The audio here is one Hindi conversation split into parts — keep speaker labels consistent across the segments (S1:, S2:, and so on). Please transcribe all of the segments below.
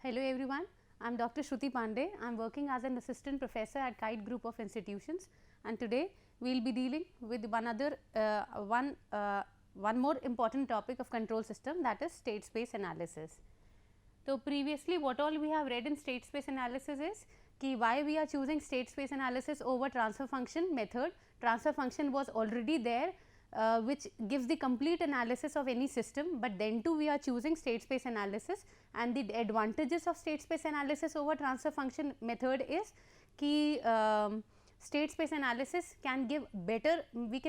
S1: Hello everyone, I am Dr. Shruti Pandey. I am working as an assistant professor at Kite Group of Institutions, and today we will be dealing with one more important topic of control system, that is state space analysis. So previously what all we have read in state space analysis is कि why we are choosing state space analysis over transfer function method. Transfer function was already there, which gives the complete analysis of any system, but then too we are choosing state space analysis, and the advantages of state space analysis over transfer function method is कि state space analysis can give better, we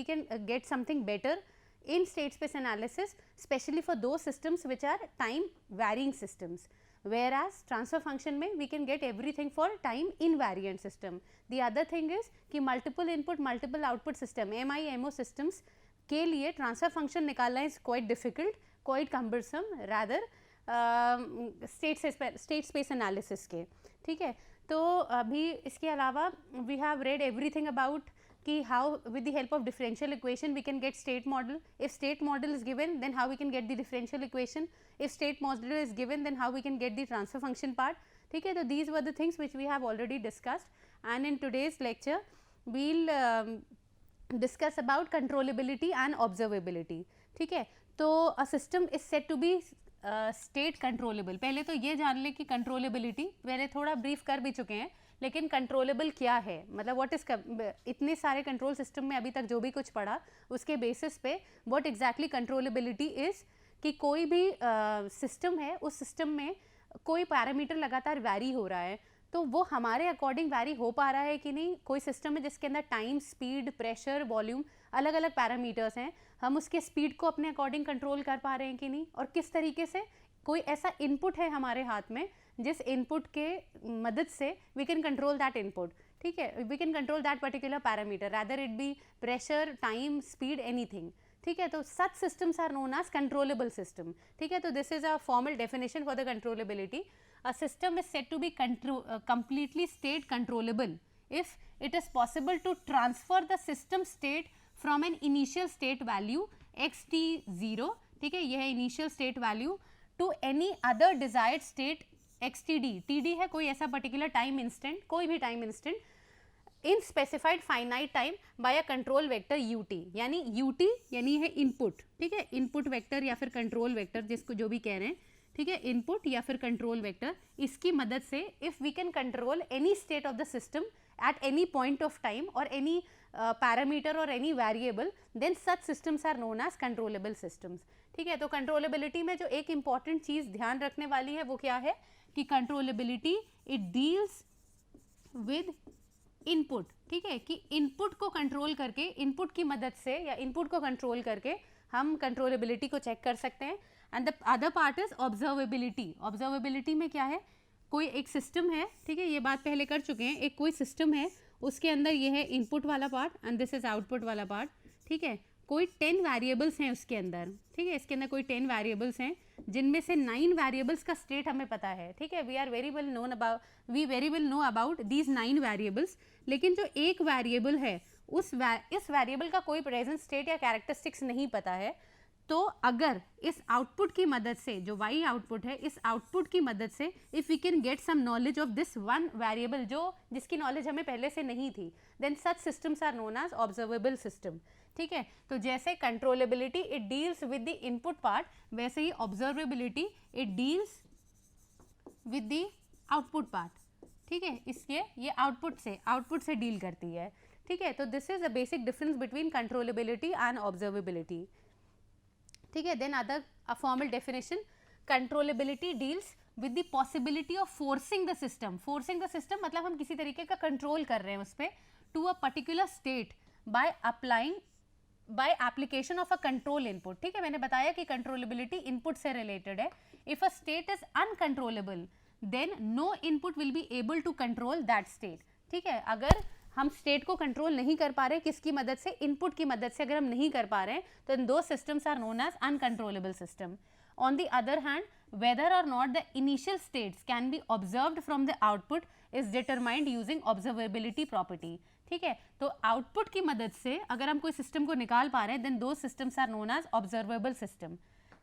S1: can get something better in state space analysis, especially for those systems which are time varying systems, whereas transfer function में we can get everything for time invariant system. The other thing is कि multiple input multiple output system MIMO systems के लिए transfer function निकालना is quite difficult, quite cumbersome rather state space analysis के, ठीक है. तो अभी इसके अलावा we have read everything about कि how with the help of differential equation we can get state model. If state model is given, then how we can get the differential equation. If state model is given, then how we can get the transfer function part. ठीक है, तो these were the things which we have already discussed, and in today's lecture we will discuss about controllability and observability. ठीक है, तो a system is said to be state controllable. पहले तो ये जान ले कि controllability पहले थोड़ा brief कर भी चुके हैं, लेकिन कंट्रोलेबल क्या है, मतलब व्हाट इज, इतने सारे कंट्रोल सिस्टम में अभी तक जो भी कुछ पढ़ा उसके बेसिस पे व्हाट एग्जैक्टली कंट्रोलेबिलिटी इज कि कोई भी सिस्टम है, उस सिस्टम में कोई पैरामीटर लगातार वैरी हो रहा है, तो वो हमारे अकॉर्डिंग वैरी हो पा रहा है कि नहीं. कोई सिस्टम है जिसके अंदर टाइम, स्पीड, प्रेशर, वॉल्यूम अलग अलग पैरामीटर्स हैं, हम उसके स्पीड को अपने अकॉर्डिंग कंट्रोल कर पा रहे हैं कि नहीं, और किस तरीके से कोई ऐसा इनपुट है हमारे हाथ में जिस इनपुट के मदद से we can control that input. ठीक है, we can control that particular parameter, rather it be pressure, time, speed, anything. ठीक है, तो such systems are known as controllable system. ठीक है, तो this is a formal definition for the controllability. A system is said to be completely state controllable if it is possible to transfer the system state from an initial state value xt0, ठीक है, यह initial state value, to any other desired state xtd. td है कोई ऐसा particular time instant, कोई भी time instant in specified finite time by a control vector ut. यानी ut यानी है input, ठीक है, input vector या फिर control vector जिसको जो भी कह रहे हैं, ठीक है, इनपुट या फिर कंट्रोल वेक्टर, इसकी मदद से if we can control any state of the system at any point of time और एनी पैरामीटर और any variable, then such systems are known as controllable systems. ठीक है, तो कंट्रोलेबिलिटी में जो एक इंपॉर्टेंट चीज ध्यान रखने वाली है वो क्या है कि controllability it deals with input. ठीक है, कि इनपुट को कंट्रोल करके, इनपुट की मदद से या इनपुट को कंट्रोल करके हम कंट्रोलेबिलिटी को चेक कर सकते हैं. And the other part is observability. Observability में क्या है, कोई एक सिस्टम है, ठीक है, ये बात पहले कर चुके हैं, एक कोई सिस्टम है, उसके अंदर ये है इनपुट वाला part and this is output वाला पार्ट. ठीक है, कोई 10 वेरिएबल्स हैं उसके अंदर. ठीक है, इसके अंदर कोई 10 वेरिएबल्स हैं जिनमें से 9 वेरिएबल्स का स्टेट हमें पता है. ठीक है, we very well know about these 9 variables. लेकिन जो एक वेरिएबल है इस वेरिएबल का कोई प्रेजेंट स्टेट या कैरेक्टरिस्टिक्स नहीं पता है. तो अगर इस आउटपुट की मदद से, जो y आउटपुट है, इस आउटपुट की मदद से if we can get some knowledge of this one variable जिसकी नॉलेज हमें पहले से नहीं थी, then such systems are known as observable system. ठीक है, तो जैसे controllability it deals with the input part, वैसे ही observability it deals with the output part. ठीक है, इसलिए ये आउटपुट से डील करती है. ठीक है, तो this is the basic difference between controllability and observability. ठीक है, then other a formal definition, controllability deals with the possibility of forcing the system. Forcing the system मतलब हम किसी तरीके का कंट्रोल कर रहे हैं उस पर to a particular state by application of a control input. ठीक है, मैंने बताया कि कंट्रोलेबिलिटी इनपुट से रिलेटेड है. If a state is uncontrollable then no input will be able to control that state. ठीक है, अगर हम स्टेट को कंट्रोल नहीं कर पा रहे, किसकी मदद से, इनपुट की मदद से अगर हम नहीं कर पा रहे हैं, तो दो systems are known as uncontrollable system. On the other hand, whether or not the initial states can be observed from the output is determined using observability property. ठीक है, तो आउटपुट की मदद से अगर हम कोई सिस्टम को निकाल पा रहे हैं, देन दो systems are known as observable system.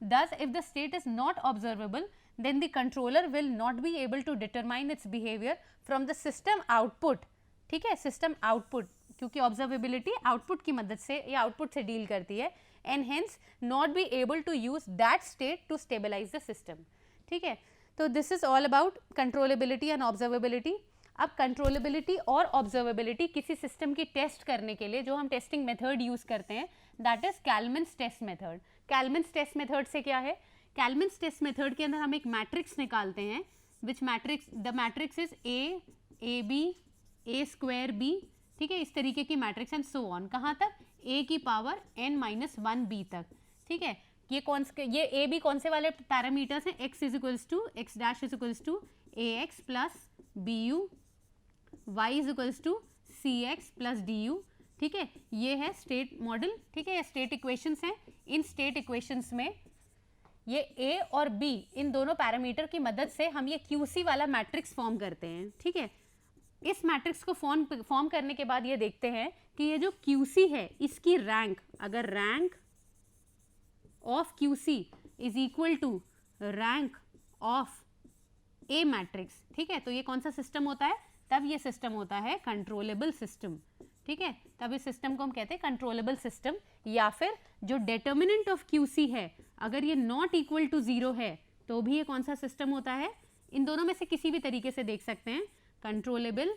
S1: Thus, if the state is not observable, then the controller will not be able to determine its behavior from the system output. ठीक है, system output, क्योंकि observability output की मदद से या output से deal करती है, and hence not be able to use that state to stabilize the system. ठीक है, तो this is all about controllability and observability. अब कंट्रोलेबिलिटी और ऑब्जर्वेबिलिटी किसी सिस्टम की टेस्ट करने के लिए जो हम टेस्टिंग मेथड यूज़ करते हैं, that is Kalman's test method. Kalman's test method से क्या है, कैलमन्स टेस्ट मेथड के अंदर हम एक मैट्रिक्स निकालते हैं, which matrix, the matrix is A B A square B. ठीक है, इस तरीके की मैट्रिक्स एंड सो ऑन. कहाँ तक, ए की पावर n-1 बी तक. ठीक है, ये ए बी कौन से वाले पैरामीटर्स हैं, x is equals to x dash is equals to A x plus B u, y is equals to C x plus D u. ठीक है, ये है स्टेट मॉडल. ठीक है, ये स्टेट इक्वेशंस हैं. इन स्टेट इक्वेशंस में ये a और b इन दोनों पैरामीटर की मदद से हम ये QC वाला मैट्रिक्स फॉर्म करते हैं. ठीक है, इस मैट्रिक्स को फॉर्म करने के बाद ये देखते हैं कि ये जो QC है इसकी रैंक, अगर rank of QC is equal to rank of A matrix. ठीक है, तो ये कौन सा सिस्टम होता है, तब ये सिस्टम होता है कंट्रोलेबल सिस्टम. ठीक है, तब इस सिस्टम को हम कहते हैं कंट्रोलेबल सिस्टम. या फिर जो डिटर्मिनेंट ऑफ QC है अगर ये नॉट इक्वल टू 0 है तो भी ये कौन सा सिस्टम होता है, इन दोनों में से किसी भी तरीके से देख सकते हैं, कंट्रोलेबल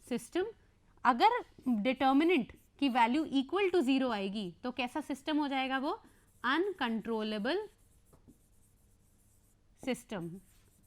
S1: सिस्टम. अगर डिटर्मिनेंट की वैल्यू इक्वल टू 0 आएगी तो कैसा सिस्टम हो जाएगा, वो अनकंट्रोलेबल सिस्टम.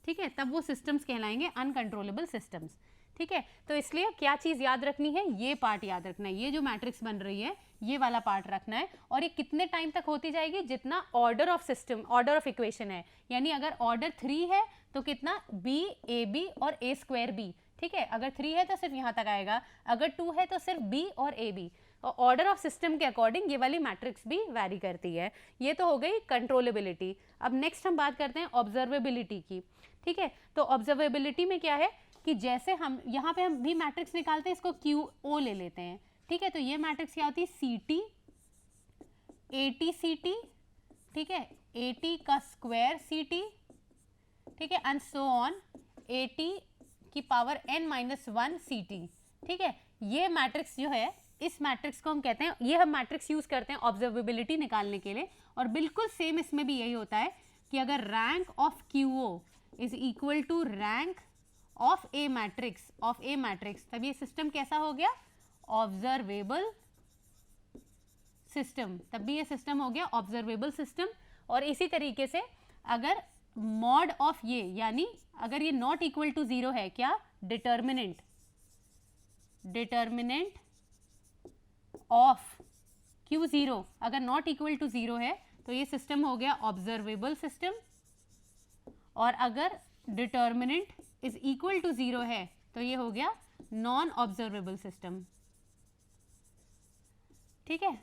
S1: ठीक है, तब वो सिस्टम्स कहलाएंगे अनकंट्रोलेबल सिस्टम्स. ठीक है, तो इसलिए क्या चीज़ याद रखनी है, ये पार्ट याद रखना है, ये जो मैट्रिक्स बन रही है ये वाला पार्ट रखना है. और ये कितने टाइम तक होती जाएगी, जितना order of system, order of equation है. यानी अगर ऑर्डर 3 है तो कितना, बी ए बी और ए स्क्वायर बी. ठीक है, अगर 3 है तो सिर्फ यहाँ तक आएगा, अगर 2 है तो सिर्फ बी और ए बी. और ऑर्डर ऑफ सिस्टम के अकॉर्डिंग ये वाली मैट्रिक्स भी वैरी करती है. ये तो हो गई कंट्रोलेबिलिटी. अब नेक्स्ट हम बात करते हैं ऑब्जर्वेबिलिटी की. ठीक है, तो ऑब्जर्वेबिलिटी में क्या है कि जैसे हम यहाँ पे हम भी मैट्रिक्स निकालते हैं, इसको क्यू ओ ले लेते हैं. ठीक है, तो ये मैट्रिक्स क्या होती है, C T A T C T. ठीक है, ए टी का स्क्वायर सी टी. ठीक है, and so on A T की पावर n-1 सी टी. ठीक है, ये मैट्रिक्स जो है, इस मैट्रिक्स को हम कहते हैं, ये हम मैट्रिक्स यूज करते हैं ऑब्जर्वेबिलिटी निकालने के लिए. और बिल्कुल सेम इसमें भी यही होता है कि अगर rank of Q O is equal to rank of A matrix, तब ये सिस्टम कैसा हो गया, ऑब्जर्वेबल सिस्टम. तब भी ये सिस्टम हो गया ऑब्जर्वेबल सिस्टम. और इसी तरीके से अगर मॉड ऑफ ये, यानी अगर ये नॉट इक्वल टू 0 है, क्या, डिटर्मिनेंट ऑफ Q0 अगर नॉट इक्वल टू 0 है तो ये सिस्टम हो गया ऑब्जर्वेबल सिस्टम. और अगर डिटर्मिनेंट इज इक्वल टू 0 है तो ये हो गया नॉन ऑब्जर्वेबल सिस्टम. ठीक है,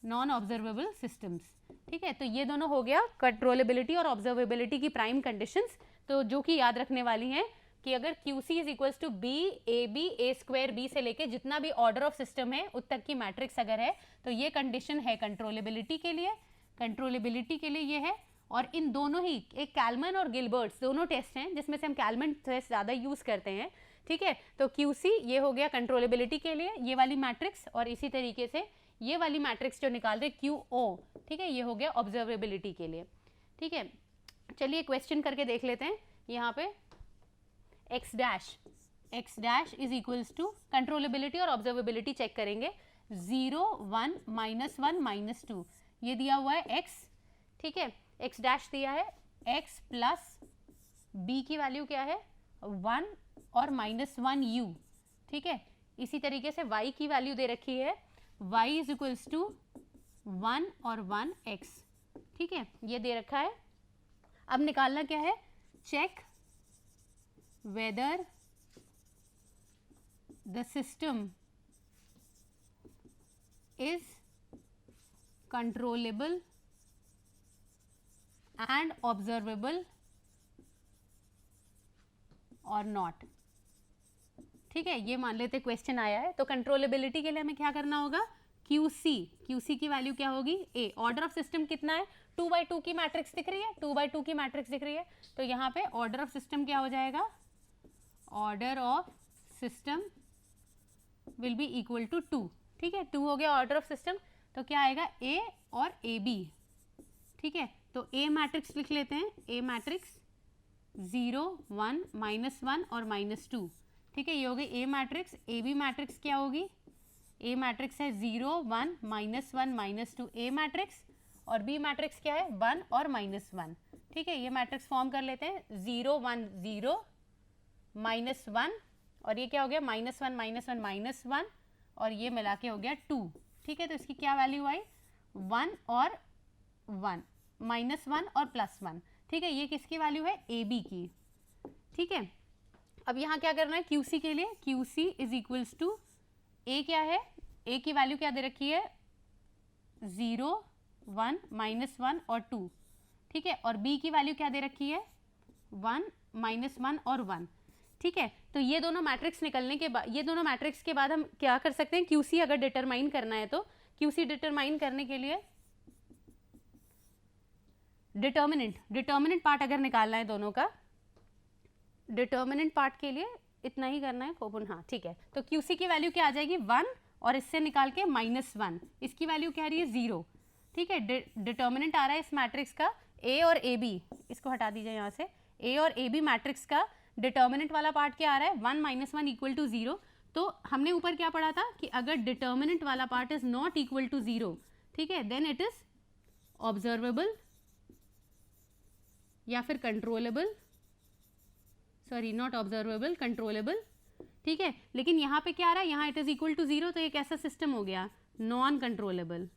S1: नॉन ऑब्जर्वेबल सिस्टम्स. ठीक है, तो ये दोनों हो गया कंट्रोलेबिलिटी और ऑब्जर्वेबिलिटी की प्राइम कंडीशंस. तो जो कि याद रखने वाली हैं कि अगर QC is equals to B A B A square B से लेके जितना भी ऑर्डर ऑफ सिस्टम है उत तक की मैट्रिक्स अगर है तो ये कंडीशन है कंट्रोलेबिलिटी के लिए. कंट्रोलेबिलिटी के लिए ये है. और इन दोनों ही, एक कैलमन और गिलबर्ट्स दोनों टेस्ट हैं जिसमें से हम कैलमन टेस्ट ज़्यादा यूज़ करते हैं. ठीक है, तो QC ये हो गया कंट्रोलेबिलिटी के लिए, ये वाली मैट्रिक्स. और इसी तरीके से ये वाली मैट्रिक्स जो निकाल रहे QO, ठीक है, ये हो गया ऑब्जर्वेबिलिटी के लिए. ठीक है, चलिए क्वेश्चन करके देख लेते हैं. यहाँ पे x dash is equals to, controllability और ऑब्जर्वेबिलिटी चेक करेंगे, 0 1 -1 -2 ये दिया हुआ है x. ठीक है, x डैश दिया है, x प्लस b की वैल्यू क्या है 1 और -1 u. ठीक है, इसी तरीके से y की वैल्यू दे रखी है, y इज इक्वल्स टू 1 और 1 x. ठीक है, ये दे रखा है. अब निकालना क्या है, check whether the system is controllable and observable और नॉट. ठीक है, ये मान लेते क्वेश्चन आया है. तो कंट्रोलेबिलिटी के लिए हमें क्या करना होगा, QC की वैल्यू क्या होगी, A. ऑर्डर ऑफ सिस्टम कितना है 2/2 की मैट्रिक्स दिख रही है, 2/2 की मैट्रिक्स दिख रही है, तो यहाँ पे ऑर्डर ऑफ सिस्टम क्या हो जाएगा, order of system will be equal to 2, ठीक है, 2 हो गया ऑर्डर ऑफ सिस्टम, तो क्या आएगा A और AB, ठीक है, तो A मैट्रिक्स लिख लेते हैं, A मैट्रिक्स 0 1 -1 और -2, ठीक है, ये हो गई A मैट्रिक्स। AB मैट्रिक्स क्या होगी, A मैट्रिक्स है 0 1 -1 -2 A मैट्रिक्स, और B मैट्रिक्स क्या है 1 और -1, ठीक है, ये मैट्रिक्स फॉर्म कर लेते हैं 0 1 0 -1, और ये क्या हो गया -1 -1 -1, और ये मिला के हो गया 2, ठीक है, तो इसकी क्या वैल्यू आई 1 और 1, -1 और +1, ठीक है, ये किसकी वैल्यू है AB की, ठीक है। अब यहाँ क्या करना है QC के लिए, QC is equals to A क्या है, A की वैल्यू क्या दे रखी है 0 1 -1 और 2, ठीक है, और B की वैल्यू क्या दे रखी है 1 -1 और 1, ठीक है, तो ये दोनों मैट्रिक्स निकलने के बाद, ये दोनों मैट्रिक्स के बाद हम क्या कर सकते हैं, QC अगर डिटरमाइन करना है तो QC डिटरमाइन करने के लिए डिटर्मिनेंट पार्ट अगर निकालना है दोनों का, डिटर्मिनेंट पार्ट के लिए इतना ही करना है कोपुन, हाँ ठीक है, तो QC की वैल्यू क्या आ जाएगी 1 और इससे निकाल के -1, इसकी वैल्यू क्या आ रही है 0, ठीक है, डिटर्मिनेंट आ रहा है इस मैट्रिक्स का A और AB, इसको हटा दीजिए यहाँ से, A और AB मैट्रिक्स का डिटर्मिनेंट वाला पार्ट क्या आ रहा है 1 -1 इक्वल टू 0, तो हमने ऊपर क्या पढ़ा था कि अगर डिटर्मिनेंट वाला part is not equal to 0, ठीक है, देन इट इज ऑब्जर्वेबल या फिर controllable, sorry not observable, controllable, ठीक है, लेकिन यहाँ पे क्या आ रहा है, यहाँ इट इज इक्वल टू 0, तो एक ऐसा सिस्टम हो गया नॉन कंट्रोलेबल,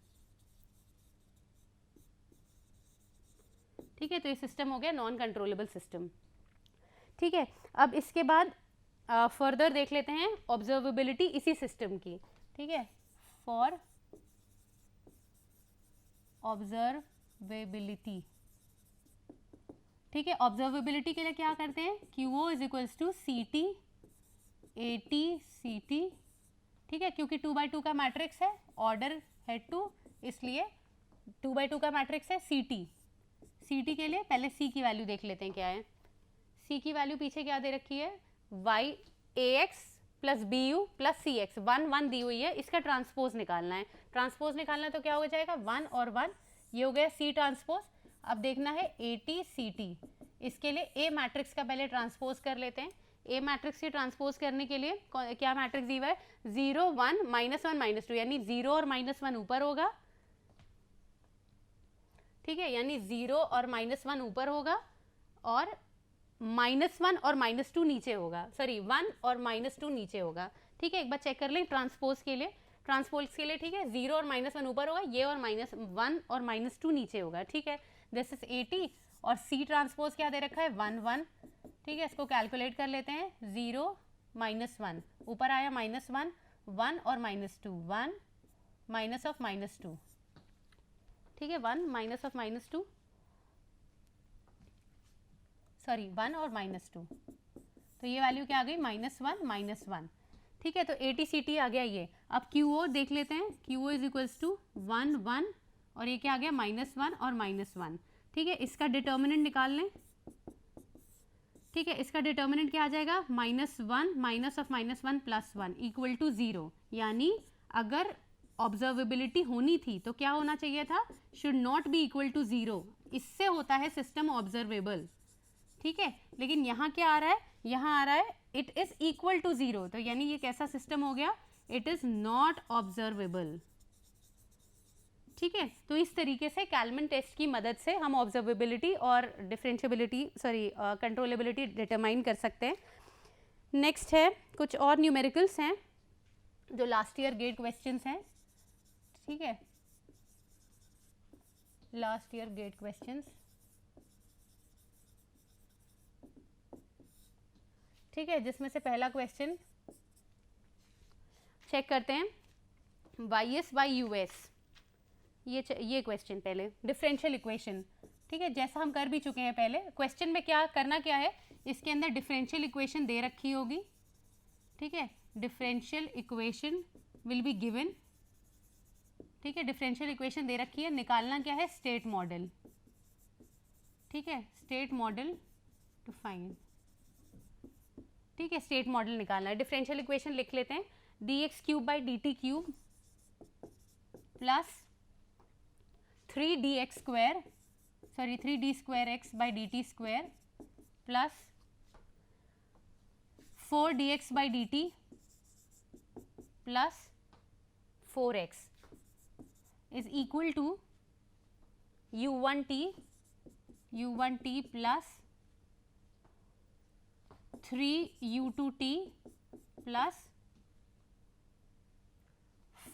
S1: ठीक है, तो ये सिस्टम हो गया नॉन कंट्रोलेबल सिस्टम, ठीक है। अब इसके बाद फर्दर देख लेते हैं ऑब्जर्वेबिलिटी इसी सिस्टम की, ठीक है, फॉर ऑब्जर्वेबिलिटी, ठीक है, ऑब्जर्वेबिलिटी के लिए क्या करते हैं QO is equals to CT AT CT, ठीक है, क्योंकि 2/2 का मैट्रिक्स है, ऑर्डर है 2, इसलिए 2/2 का मैट्रिक्स है CT के लिए पहले C की वैल्यू देख लेते हैं क्या है, C की वैल्यू पीछे क्या दे रखी है YAX + BU + CX, 1 1 दी हुई है, इसका ट्रांसपोज निकालना है, ट्रांसपोज निकालना है तो क्या हो जाएगा 1 और 1, ये हो गया C ट्रांसपोज। अब देखना है AT CT, इसके लिए A मैट्रिक्स का पहले ट्रांसपोज कर लेते हैं, A मैट्रिक्स के ट्रांसपोज करने के लिए क्या मैट्रिक्स दी हुआ है 0 1 -1 -2, यानी 0 और -1 ऊपर होगा, ठीक है, यानी 0 और -1 ऊपर होगा और -1 और -2 नीचे होगा, सॉरी 1 और -2 नीचे होगा, ठीक है, एक बार चेक कर लें ट्रांसपोज के लिए, ठीक है, 0 और -1 ऊपर होगा, ये और -1 और -2 नीचे होगा, ठीक है, दिस इज AT, और C ट्रांसपोज क्या दे रखा है 1 1, ठीक है, इसको कैलकुलेट कर लेते हैं 0 -1 ऊपर आया -1 1 और -2 1 माइनस ऑफ -2, ठीक है, 1 माइनस ऑफ -2, सॉरी 1 और -2, तो ये वैल्यू क्या आ गई -1 -1, ठीक है, तो AT-CT आ गया ये। अब QO देख लेते हैं, QO इज इक्वल्स टू 1 1 और ये क्या आ गया -1 और -1, ठीक है, इसका डिटर्मिनेंट निकाल लें, ठीक है, इसका डिटर्मिनेंट क्या आ जाएगा -1 माइनस ऑफ -1 + 1 इक्वल टू 0, यानी अगर ऑब्जर्वेबिलिटी होनी थी तो क्या होना चाहिए था, should not be equal to 0, इससे होता है सिस्टम ऑब्जर्वेबल, ठीक है, लेकिन यहाँ क्या आ रहा है, यहाँ आ रहा है इट इज इक्वल टू 0, तो यानी ये कैसा सिस्टम हो गया, इट इज नॉट ऑब्जर्वेबल, ठीक है, तो इस तरीके से कैलमन टेस्ट की मदद से हम ऑब्जर्वेबिलिटी और डिफरेंशियबिलिटी कंट्रोलेबिलिटी डिटरमाइन कर सकते हैं। नेक्स्ट है कुछ और न्यूमेरिकल्स हैं जो लास्ट ईयर गेट क्वेश्चंस हैं, ठीक है, लास्ट ईयर गेट क्वेश्चंस, ठीक है, जिसमें से पहला क्वेश्चन चेक करते हैं, YS/US, ये क्वेश्चन पहले डिफरेंशियल इक्वेशन, ठीक है, जैसा हम कर भी चुके हैं पहले, क्वेश्चन में क्या करना क्या है, इसके अंदर डिफरेंशियल इक्वेशन दे रखी होगी, ठीक है, differential equation will be given, ठीक है, डिफरेंशियल इक्वेशन दे रखी है, निकालना क्या है, स्टेट मॉडल, ठीक है, स्टेट मॉडल टू फाइंड, ठीक है, स्टेट मॉडल निकालना है। डिफरेंशियल इक्वेशन लिख लेते हैं, dx cube by dt cube plus 3d square x by dt square plus 4dx by dt plus 4x is equal to u1t plus 3u2t plus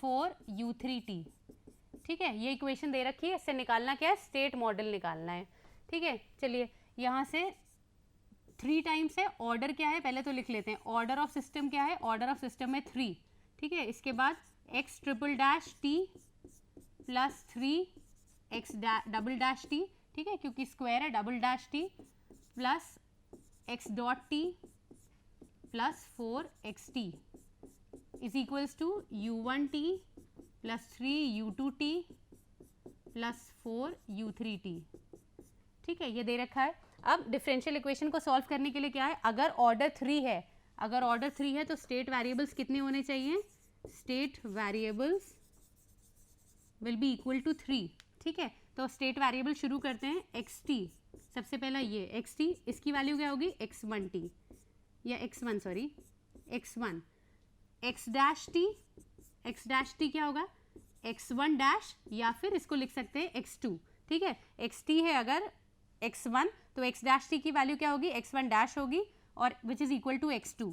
S1: 4u3t, ठीक है, ये इक्वेशन दे रखी है, इससे निकालना क्या है, स्टेट मॉडल निकालना है, ठीक है। चलिए यहाँ से 3 टाइम्स है, ऑर्डर क्या है पहले तो लिख लेते हैं, ऑर्डर ऑफ सिस्टम क्या है, ऑर्डर ऑफ सिस्टम है 3, ठीक है, इसके बाद x triple dash t plus 3x double dash t, ठीक है, क्योंकि स्क्वायर है, double dash t plus x dot t plus 4xt is equals to u1t plus 3u2t plus 4u3t, ठीक है, ये दे रखा है। अब डिफरेंशियल इक्वेशन को सॉल्व करने के लिए क्या है, अगर ऑर्डर 3 है, अगर ऑर्डर 3 है तो स्टेट वेरिएबल्स कितने होने चाहिए, state variables will be equal to 3, ठीक है। तो स्टेट वेरिएबल शुरू करते हैं, xt, सबसे पहला ये xt, इसकी वैल्यू क्या होगी, x1t या x1 sorry x1, x dash t क्या होगा, x1 डैश, या फिर इसको लिख सकते हैं x2, ठीक है, xt है अगर x1 तो x डैश t की वैल्यू क्या होगी, x1 डैश होगी और which is equal to x2,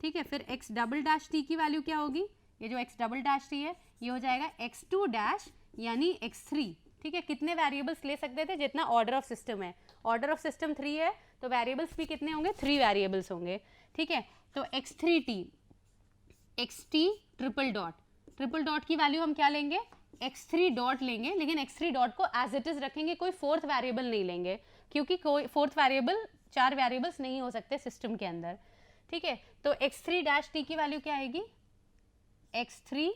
S1: ठीक है। फिर x डबल डैश t की वैल्यू क्या होगी, ये जो x डबल डैश t है ये हो जाएगा x2 डैश यानी x3, ठीक है। कितने वेरिएबल्स ले सकते थे, जितना ऑर्डर ऑफ सिस्टम है, ऑर्डर ऑफ सिस्टम 3 है तो वेरिएबल्स भी कितने होंगे, 3 वेरिएबल्स होंगे, ठीक है। तो x3t xt ट्रिपल डॉट की वैल्यू हम क्या लेंगे, x3 डॉट लेंगे, लेकिन x3 डॉट को एज इट इज रखेंगे, कोई फोर्थ वेरिएबल नहीं लेंगे, क्योंकि कोई फोर्थ वेरिएबल, 4 वेरिएबल्स नहीं हो सकते सिस्टम के अंदर, ठीक है। तो x3 डैश t की वैल्यू क्या आएगी, x3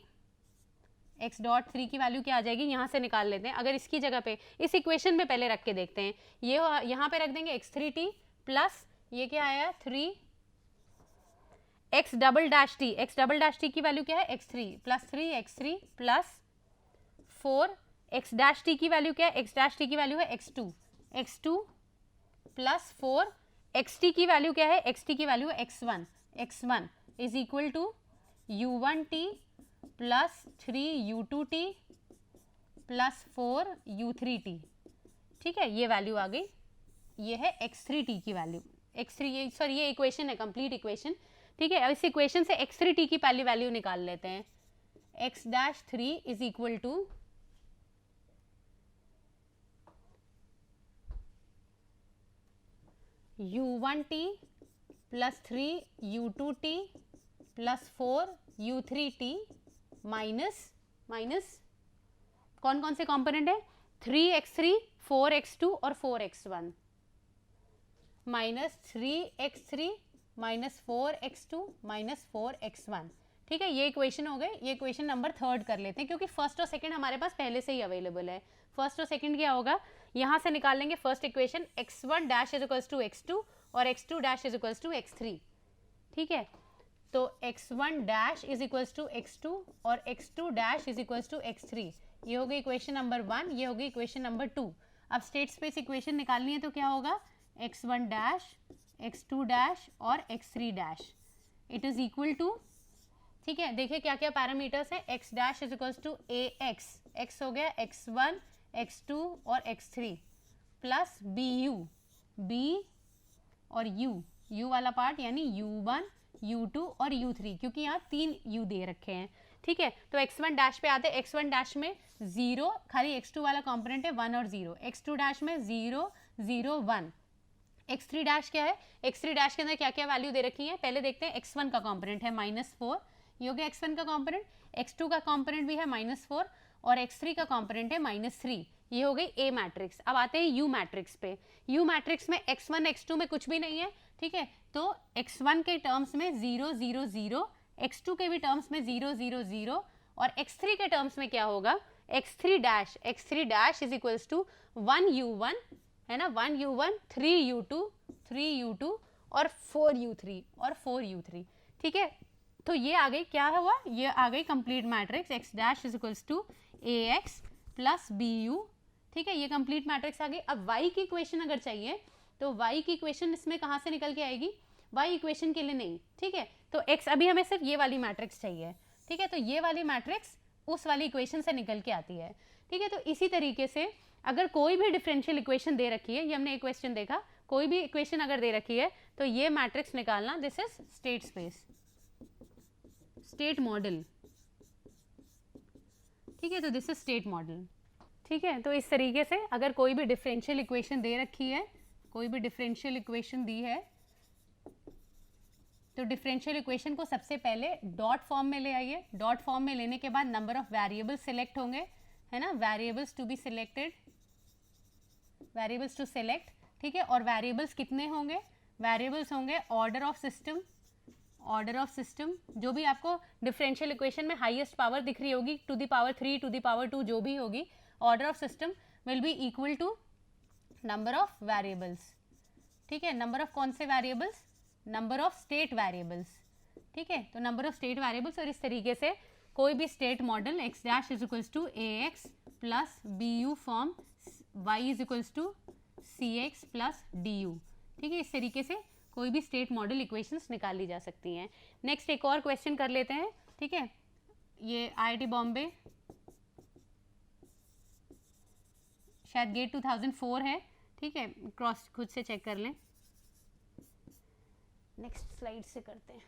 S1: x डॉट 3 की वैल्यू क्या आ जाएगी, यहाँ से निकाल लेते हैं। अगर इसकी जगह पे इस इक्वेशन में पहले रख के देखते हैं, ये यहाँ पे रख देंगे x3t प्लस ये क्या आया 3 x डबल डैश t की वैल्यू क्या है x3 plus 3x3 plus 4 x dash t की वैल्यू क्या है, x डैश t की वैल्यू है x2 प्लस 4 xt की वैल्यू क्या है, xt की वैल्यू है x1 is equal to u1t plus 3u2t plus 4u3t, ठीक है, ये वैल्यू आ गई, ये है x3t की वैल्यू, x3 सॉरी ये इक्वेशन है, कंप्लीट इक्वेशन, ठीक है। इस इक्वेशन से x3t की पहली वैल्यू निकाल लेते हैं, x dash 3 is equal to u1t plus 3u2t plus 4u3t minus कौन कौन से कंपोनेंट है, 3x3 4x2 और 4x1 minus 3x3 minus 4x2 minus 4x1, ठीक है, ये इक्वेशन हो गए। ये इक्वेशन नंबर 3 कर लेते हैं, क्योंकि फर्स्ट और सेकंड हमारे पास पहले से ही अवेलेबल है। फर्स्ट और सेकंड क्या होगा, यहाँ से निकाल लेंगे first equation, x1 dash is equals to x2 और x2 dash is equals to x3, ठीक है। तो x1 dash is equals to x2 और x2 dash is equals to x3, ये हो गई इक्वेशन नंबर 1, ये हो गई इक्वेशन नंबर 2। अब स्टेट स्पेस इक्वेशन निकालनी है तो क्या होगा, x1 डैश x2 डैश और x3 dash it is equal to, ठीक है, देखिए क्या क्या पैरामीटर्स है, x dash is equals to ax, x हो गया x1 x2 और x3 प्लस bu, b और u वाला पार्ट यानी u1 u2 और u3, क्योंकि यहाँ 3 u दे रखे हैं, ठीक है। तो x1 डैश पे आते हैं, x1 डैश में 0, खाली x2 वाला कंपोनेंट है 1 और 0, x2 डैश में 0 0 1, x3 डैश क्या है, x3 डैश के अंदर क्या क्या वैल्यू दे रखी है, पहले देखते हैं। x1 का कंपोनेंट है -4, ये हो गया x1 का कंपोनेंट, x2 का कंपोनेंट भी है -4 और x3 का कंपोनेंट है -3, ये हो गई A मैट्रिक्स। अब आते हैं U मैट्रिक्स पे। U मैट्रिक्स में x1 x2 में कुछ भी नहीं है, ठीक है, तो x1 के टर्म्स में 0 0 0, x2 के भी टर्म्स में 0 0 0 और x3 के टर्म्स में क्या होगा, x3 dash is equals to 1u1 है ना, 1u1 3u2 3u2 और 4u3 ठीक है। तो ये आ गई, क्या हुआ, ये आ गई complete matrix x dash is equals to ax plus bu, ठीक है, ये कंप्लीट मैट्रिक्स आ गई। अब y की इक्वेशन अगर चाहिए तो y की इक्वेशन इसमें कहाँ से निकल के आएगी, y इक्वेशन के लिए नहीं, ठीक है, तो x अभी हमें सिर्फ ये वाली मैट्रिक्स चाहिए, ठीक है, तो ये वाली मैट्रिक्स उस वाली इक्वेशन से निकल के आती है, ठीक है। तो इसी तरीके से अगर कोई भी डिफरेंशियल इक्वेशन दे रखी है, ये हमने एक क्वेश्चन देखा, कोई भी इक्वेशन अगर दे रखी है तो ये मैट्रिक्स निकालना, this is state space, state model, ठीक है, तो दिस इज स्टेट मॉडल, ठीक है। तो इस तरीके से अगर कोई भी डिफरेंशियल इक्वेशन दे रखी है, कोई भी डिफरेंशियल इक्वेशन दी है, तो डिफरेंशियल इक्वेशन को सबसे पहले डॉट फॉर्म में ले आइए, डॉट फॉर्म में लेने के बाद नंबर ऑफ वेरिएबल्स सिलेक्ट होंगे, है ना, variables to be selected, variables to select, ठीक है, और वेरिएबल्स कितने होंगे, वेरिएबल्स होंगे order of system, order of system, जो भी आपको डिफरेंशियल इक्वेशन में हाईएस्ट पावर दिख रही होगी, to the power 3 to the power 2 जो भी होगी, order of system will be equal to number of variables, ठीक है, नंबर ऑफ कौन से variables, number of state variables, ठीक है, तो नंबर ऑफ स्टेट वेरिएबल्स। और इस तरीके से कोई भी state model x dash is equals to ax plus bu form y is equals to cx plus du, ठीक है, इस तरीके से कोई भी स्टेट मॉडल इक्वेशंस निकाली जा सकती हैं। नेक्स्ट एक और क्वेश्चन कर लेते हैं, ठीक है, ये IIT बॉम्बे शायद गेट 2004 है, ठीक है, क्रॉस खुद से चेक कर लें। नेक्स्ट स्लाइड से करते हैं,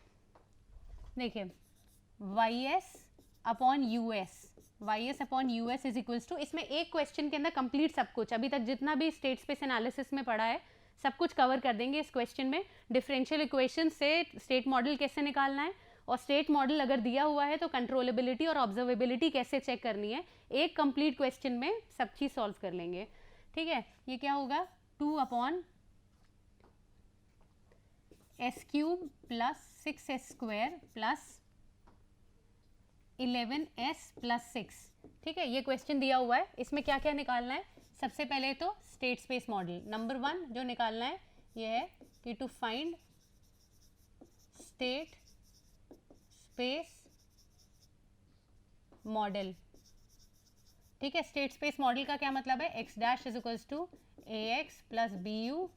S1: देखिए ys upon u s is equals to, इसमें एक क्वेश्चन के अंदर कंप्लीट सब कुछ अभी तक जितना भी स्टेट स्पेस एनालिसिस में पढ़ा है सब कुछ कवर कर देंगे इस क्वेश्चन में। डिफरेंशियल इक्वेशन से स्टेट मॉडल कैसे निकालना है, और स्टेट मॉडल अगर दिया हुआ है तो कंट्रोलेबिलिटी और ऑब्जर्वेबिलिटी कैसे चेक करनी है, एक कंप्लीट क्वेश्चन में सब चीज़ सॉल्व कर लेंगे, ठीक है। ये क्या होगा, 2 upon S cube plus 6s square plus 11s plus 6, ठीक है, ये क्वेश्चन दिया हुआ है। इसमें क्या क्या निकालना है, सबसे पहले तो स्टेट स्पेस मॉडल, नंबर 1 जो निकालना है ये है कि to find state space model, ठीक है, स्टेट स्पेस मॉडल का क्या मतलब है, x dash is equals to ax plus bu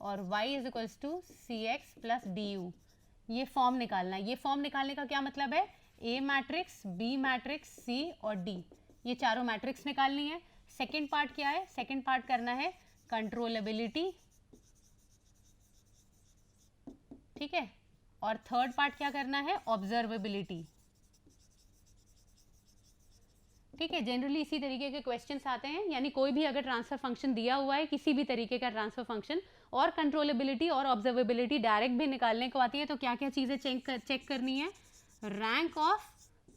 S1: और y is equals to cx plus du, ये फॉर्म निकालना है। ये फॉर्म निकालने का क्या मतलब है, A matrix, B matrix, C और D, ये चारों मैट्रिक्स निकालनी है। सेकेंड पार्ट क्या है, सेकेंड पार्ट करना है कंट्रोलेबिलिटी, ठीक है, और थर्ड पार्ट क्या करना है, ऑब्जर्वेबिलिटी, ठीक है। जनरली इसी तरीके के क्वेश्चंस आते हैं, यानी कोई भी अगर ट्रांसफर फंक्शन दिया हुआ है, किसी भी तरीके का ट्रांसफर फंक्शन, और कंट्रोलेबिलिटी और ऑब्जर्वेबिलिटी डायरेक्ट भी निकालने को आती है, तो क्या क्या चीज़ें चेक करनी है, रैंक ऑफ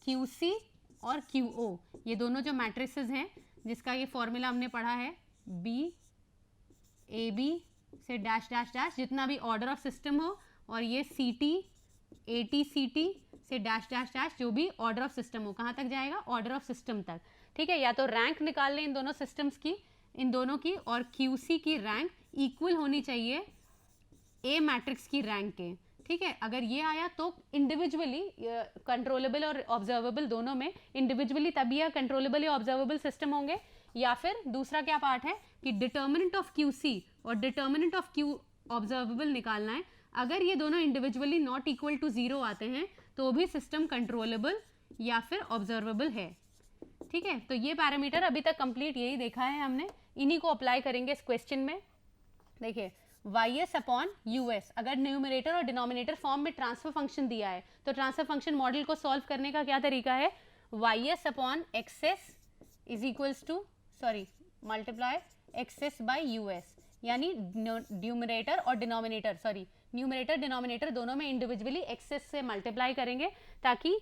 S1: QC और QO, ये दोनों जो मैट्रिसेस हैं जिसका ये फॉर्मूला हमने पढ़ा है, AB से डैश डैश डैश, जितना भी ऑर्डर ऑफ सिस्टम हो, और ये CT ATCT से डैश डैश डैश, जो भी ऑर्डर ऑफ सिस्टम हो, कहाँ तक जाएगा, ऑर्डर ऑफ सिस्टम तक, ठीक है। या तो रैंक निकाल लें इन दोनों सिस्टम्स की, इन दोनों की, और QC की रैंक इक्वल होनी चाहिए A मैट्रिक्स की रैंक के, ठीक है। अगर ये आया तो इंडिविजुअली कंट्रोलेबल और ऑब्जर्वेबल दोनों में इंडिविजुअली तभी या कंट्रोलेबल या ऑब्जर्वेबल सिस्टम होंगे, या फिर दूसरा क्या पार्ट है कि डिटर्मिनेंट ऑफ QC और डिटर्मिनेंट ऑफ Q ऑब्जर्वेबल निकालना है। अगर ये दोनों इंडिविजुअली नॉट इक्वल टू 0 आते हैं तो भी सिस्टम कंट्रोलेबल या फिर ऑब्जर्वेबल है, ठीक है। तो ये पैरामीटर अभी तक कंप्लीट यही देखा है हमने, इन्हीं को अप्लाई करेंगे इस क्वेश्चन में। देखिए ys अपॉन यूएस, अगर न्यूमरेटर और डिनोमिनेटर फॉर्म में ट्रांसफर फंक्शन दिया है तो ट्रांसफर फंक्शन मॉडल को सॉल्व करने का क्या तरीका है, ys upon x s is equals to multiply x s by u s, यानी न्यूमरेटर और न्यूमरेटर डिनोमिनेटर दोनों में इंडिविजुअली एक्सेस से मल्टीप्लाई करेंगे ताकि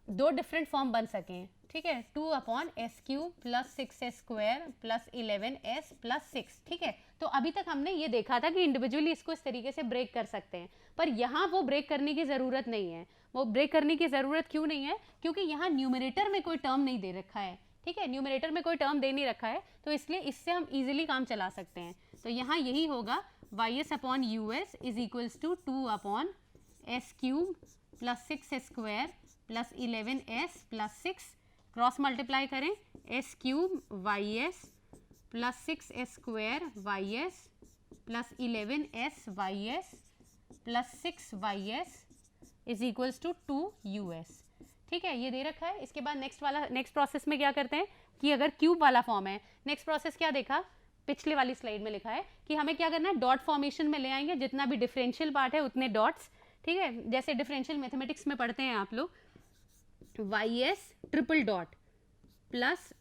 S1: दो डिफरेंट फॉर्म बन सकें, ठीक है, 2/s³ plus 6s² plus 11s plus 6, ठीक है। तो अभी तक हमने ये देखा था कि इंडिविजुअली इसको इस तरीके से ब्रेक कर सकते हैं, पर यहाँ वो ब्रेक करने की ज़रूरत नहीं है। वो ब्रेक करने की ज़रूरत क्यों नहीं है? क्योंकि यहाँ न्यूमरेटर में कोई टर्म नहीं दे रखा है, ठीक है, न्यूमरेटर में कोई टर्म दे नहीं रखा है, तो इसलिए इससे हम इजीली काम चला सकते हैं। तो यहाँ यही होगा ys/us is equals to 2/s³ plus 6s² plus 11s plus 6, cross multiply करें, s³ ys plus 6s² ys plus 11s ys plus 6 ys is equals to 2us, ठीक है, ये दे रखा है। इसके बाद नेक्स्ट प्रोसेस में क्या करते हैं कि अगर क्यूब वाला फॉर्म है, नेक्स्ट प्रोसेस क्या देखा, पिछले वाली स्लाइड में लिखा है कि हमें क्या करना है, डॉट फॉर्मेशन में ले आएंगे, जितना भी डिफरेंशियल पार्ट है उतने डॉट्स, ठीक है, जैसे डिफरेंशियल मैथमेटिक्स में पढ़ते हैं आप लोग, ys triple dot plus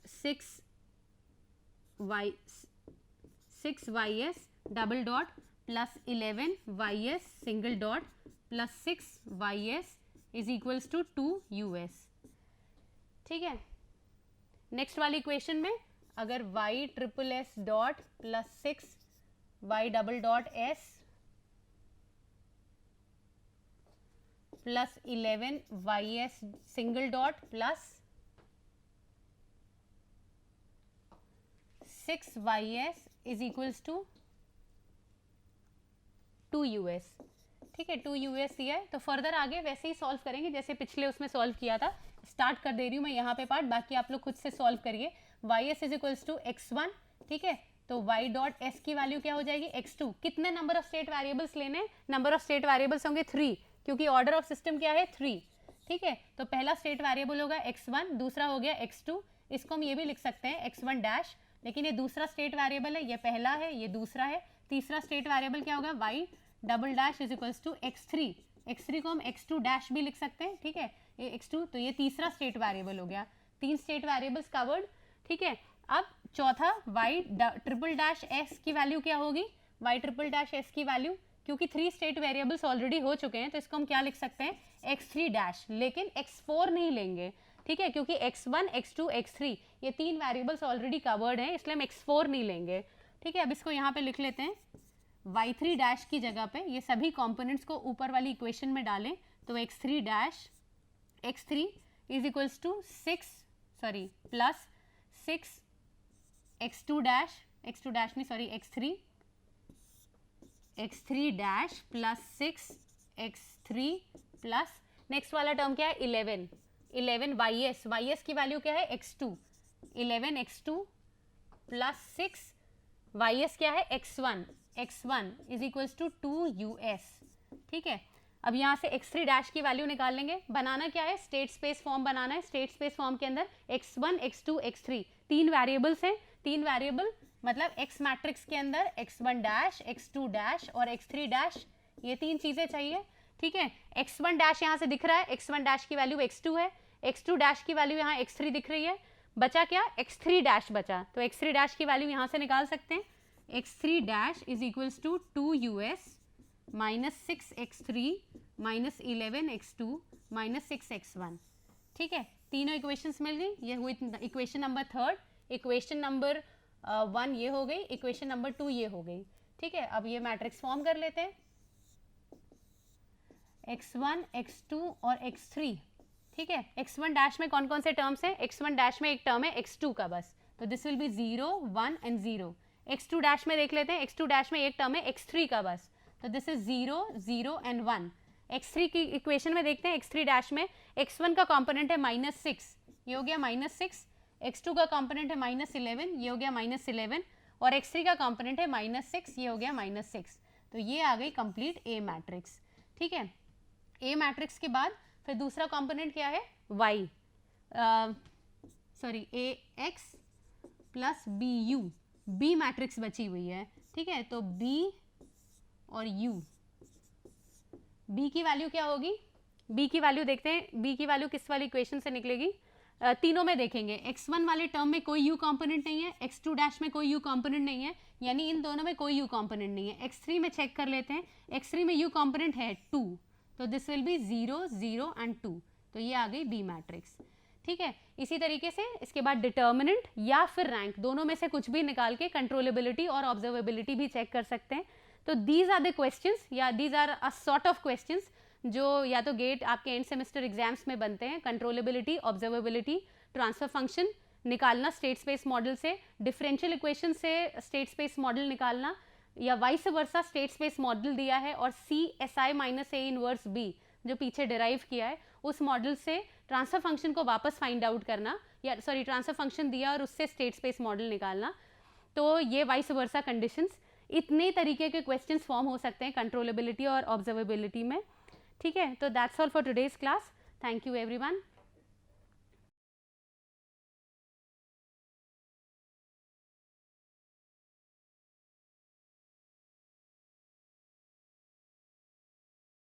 S1: 6ys double dot plus 11ys single dot plus 6ys is equals to 2us, ठीक है। नेक्स्ट वाली इक्वेशन में अगर y triple s dot plus 6y double dot s plus 11ys single dot plus 6ys is equals to 2us, ठीक है, 2us दिया है। तो फर्दर आगे वैसे ही सॉल्व करेंगे जैसे पिछले उसमें सॉल्व किया था। स्टार्ट कर दे रही हूँ मैं यहाँ पे पार्ट, बाकी आप लोग खुद से सॉल्व करिए। ys is equals to x1, ठीक है, तो y डॉट s की वैल्यू क्या हो जाएगी, x2। कितने नंबर ऑफ स्टेट वेरिएबल्स लेने हैं, नंबर ऑफ स्टेट वेरिएबल्स होंगे 3, क्योंकि ऑर्डर ऑफ सिस्टम क्या है 3, ठीक है। तो पहला स्टेट वेरिएबल होगा x1, दूसरा हो गया x2, इसको हम ये भी लिख सकते हैं x1 डैश, लेकिन ये दूसरा स्टेट वेरिएबल है, ये पहला है, ये दूसरा है। तीसरा स्टेट वेरिएबल क्या होगा, y double dash is equals to x3, x3 को हम x2 डैश भी लिख सकते हैं, ठीक है, ये x2, तो ये तीसरा स्टेट वेरिएबल हो गया। 3 स्टेट वेरिएबल्स कवर्ड, ठीक है। अब चौथा y ट्रिपल डैश s की वैल्यू क्या होगी, y ट्रिपल डैश s की वैल्यू, क्योंकि 3 स्टेट वेरिएबल्स ऑलरेडी हो चुके हैं तो इसको हम क्या लिख सकते हैं, x3 डैश, लेकिन x4 नहीं लेंगे, ठीक है, क्योंकि x1 x2 x3 ये 3 वेरिएबल्स ऑलरेडी कवर्ड हैं, इसलिए हम x4 नहीं लेंगे, ठीक है। अब इसको यहाँ पे लिख लेते हैं, y3 डैश की जगह पे ये सभी कंपोनेंट्स को ऊपर वाली इक्वेशन में डालें, तो x3 dash x3 is equals to 6 plus 6 x2 dash नहीं sorry x3 dash plus 6 x3 plus next वाला टर्म क्या है 11 ys की वैल्यू क्या है x2, 11 x2 प्लस 6 ys क्या है x1 is equals to 2us, ठीक है। अब यहाँ से x3 डैश की वैल्यू निकाल लेंगे। बनाना क्या है, स्टेट स्पेस फॉर्म बनाना है। स्टेट स्पेस फॉर्म के अंदर x1 x2 x3 3 वेरिएबल्स हैं, 3 वेरिएबल मतलब x मैट्रिक्स के अंदर x1 डैश x2 डैश और x3 डैश, ये 3 चीज़ें चाहिए, ठीक है। x1 डैश यहाँ से दिख रहा है, x1 डैश की वैल्यू x2 है, x2 डैश की वैल्यू यहाँ x3 दिख रही है, बचा क्या, x3 डैश बचा, तो x3 डैश की वैल्यू यहाँ से निकाल सकते हैं। x3 dash is equals to 2us minus 6x3 minus 11x2 minus 6x1, ठीक है। तीनों इक्वेशंस मिल गई, ये हुई इक्वेशन नंबर 3, इक्वेशन नंबर 1 ये हो गई, इक्वेशन नंबर 2 ये हो गई, ठीक है। अब ये मैट्रिक्स फॉर्म कर लेते हैं, x1 x2 और x3, ठीक है। x1 डैश में कौन कौन से टर्म्स हैं, x1 डैश में एक टर्म है x2 का बस, तो this will be 0 1 and 0। x2 dash में देख लेते हैं, x2 डैश में एक टर्म है x3 का बस, तो दिस इज 0 0 एंड 1। x3 की इक्वेशन में देखते हैं, x3 डैश में x1 का कंपोनेंट है -6, ये हो गया -6, x2 का कंपोनेंट है -11, ये हो गया -11, और x3 का कंपोनेंट है -6, ये हो गया -6। तो ये आ गई कंप्लीट A मैट्रिक्स, ठीक है। A मैट्रिक्स के बाद फिर दूसरा कंपोनेंट क्या है, y ax plus bu, B matrix बची हुई है, ठीक है। तो B और U, B की वैल्यू क्या होगी, B की वैल्यू देखते हैं, B की वैल्यू किस वाली इक्वेशन से निकलेगी, तीनों में देखेंगे। x1 वाले टर्म में कोई u कंपोनेंट नहीं है, x2 डैश में कोई u कंपोनेंट नहीं है, यानी इन दोनों में कोई u कंपोनेंट नहीं है। x3 में चेक कर लेते हैं, x3 में u कंपोनेंट है 2, तो दिस विल बी 0 0 एंड 2, तो ये आ गई बी मैट्रिक्स, ठीक है। इसी तरीके से इसके बाद डिटर्मिनेंट या फिर रैंक, दोनों में से कुछ भी निकाल के कंट्रोलेबिलिटी और ऑब्जर्वेबिलिटी भी चेक कर सकते हैं। तो दीज आर द क्वेश्चंस या these are a sort of questions जो या तो गेट आपके एंड सेमेस्टर एग्जाम्स में बनते हैं। कंट्रोलेबिलिटी, ऑब्जर्वेबिलिटी, ट्रांसफर फंक्शन निकालना स्टेट स्पेस मॉडल से, डिफरेंशियल इक्वेशन से स्टेट स्पेस मॉडल निकालना, या vice versa state space model दिया है और C S I minus A inverse B जो पीछे डिराइव किया है उस मॉडल से ट्रांसफर फंक्शन को वापस फाइंड आउट करना, या सॉरी ट्रांसफर फंक्शन दिया और उससे स्टेट स्पेस मॉडल निकालना। तो ये वाइस वर्सा कंडीशंस, इतने तरीके के क्वेश्चंस फॉर्म हो सकते हैं कंट्रोलेबिलिटी और ऑब्जर्वेबिलिटी में, ठीक है। तो that's all for today's class. Thank you everyone.